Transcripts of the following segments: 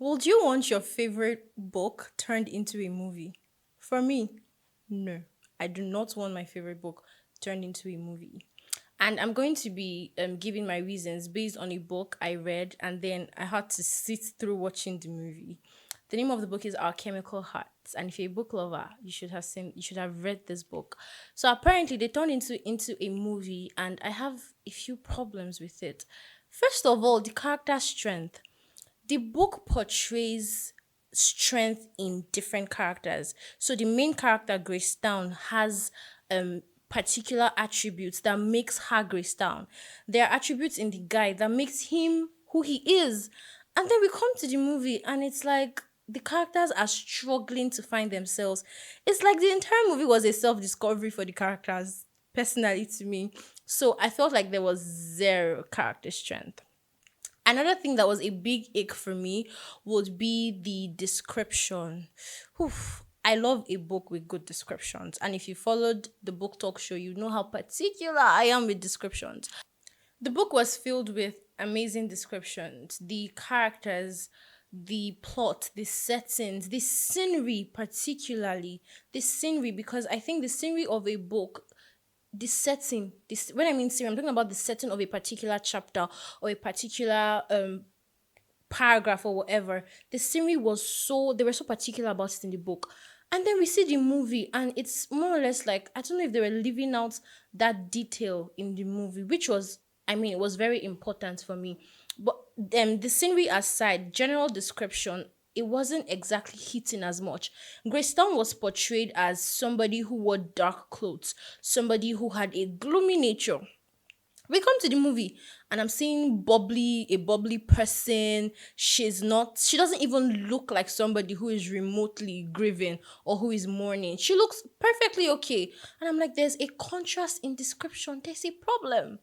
Would you want your favorite book turned into a movie? For me, no. I do not want my favorite book turned into a movie. And I'm going to be giving my reasons based on a book I read, and then I had to sit through watching the movie. The name of the book is Our Chemical Hearts, and if you're a book lover, you should have read this book. So apparently, they turned into a movie, and I have a few problems with it. First of all, the character strength. The book portrays strength in different characters. So the main character, Grace Down, has particular attributes that makes her Grace Down. There are attributes in the guy that makes him who he is. And then we come to the movie and it's like the characters are struggling to find themselves. It's like the entire movie was a self-discovery for the characters, personally to me. So I felt like there was zero character strength. Another thing that was a big ick for me would be the description. Oof, I love a book with good descriptions. And if you followed the book talk show, you know how particular I am with descriptions. The book was filled with amazing descriptions, the characters, the plot, the settings, the scenery, particularly the scenery, because I think the scenery of a book, the setting, this when I mean scenery, I'm talking about the setting of a particular chapter or a particular paragraph or whatever. The scenery was so they were so particular about it in the book. And then we see the movie, and it's more or less like I don't know if they were leaving out that detail in the movie, which was I mean, it was very important for me. But the scenery aside, general description, it wasn't exactly hitting as much. Grace Town was portrayed as somebody who wore dark clothes, somebody who had a gloomy nature. We come to the movie and I'm seeing a bubbly person. She doesn't even look like somebody who is remotely grieving or who is mourning. She looks perfectly okay. And I'm like, there's a contrast in description. There's a problem.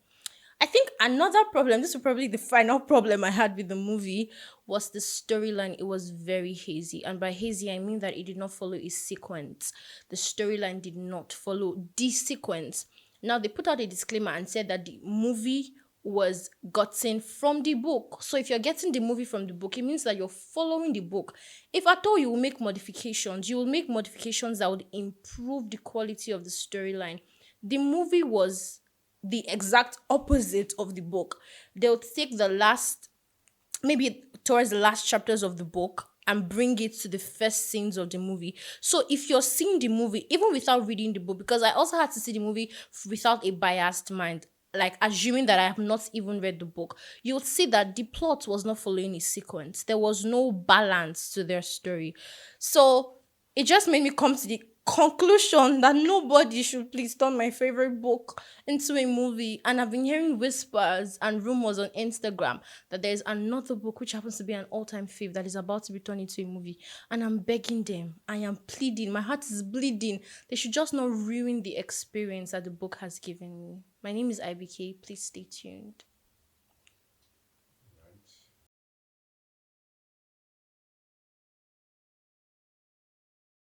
I think another problem, this was probably the final problem I had with the movie, was the storyline. It was very hazy. And by hazy, I mean that it did not follow a sequence. The storyline did not follow the sequence. Now, they put out a disclaimer and said that the movie was gotten from the book. So if you're getting the movie from the book, it means that you're following the book. If at all you will make modifications, you will make modifications that would improve the quality of the storyline. The movie was the exact opposite of the book. They'll take the last, maybe towards the last chapters of the book and bring it to the first scenes of the movie. So if you're seeing the movie, even without reading the book, because I also had to see the movie without a biased mind, like assuming that I have not even read the book, you'll see that the plot was not following a sequence. There was no balance to their story. So it just made me come to the conclusion that nobody should please turn my favorite book into a movie. And I've been hearing whispers and rumors on Instagram that there's another book which happens to be an all-time fave that is about to be turned into a movie. And I'm begging them. I am pleading. My heart is bleeding. They should just not ruin the experience that the book has given me. My name is IBK. Please stay tuned.